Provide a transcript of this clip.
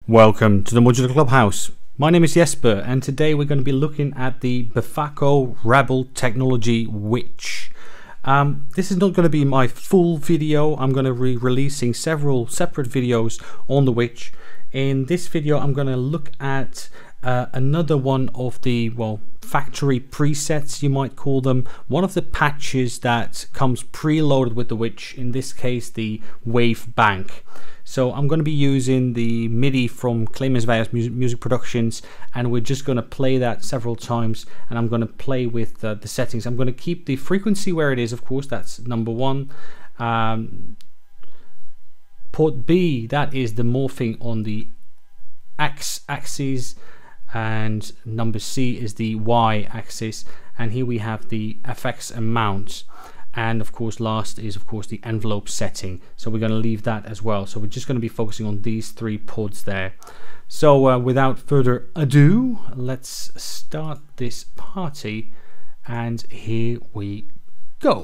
Welcome to the Modular Clubhouse. My name is Jesper, and today we're going to be looking at the Befaco Rebel Technology Witch. This is not going to be my full video. I'm going to be releasing several separate videos on the Witch. In this video, I'm going to look at another one of the, factory presets, you might call them. One of the patches that comes preloaded with the Witch, in this case, the WaveBank. So I'm going to be using the MIDI from Clemens Veyer's music productions, and we're just going to play that several times, and I'm going to play with the settings. I'm going to keep the frequency where it is, of course, that's number one. Port B, that is the morphing on the x-axis, and number C is the y-axis, and here we have the FX amount. And of course, last is of course the envelope setting. So we're going to leave that as well. So we're just going to be focusing on these three pods there. So without further ado, let's start this party. And here we go.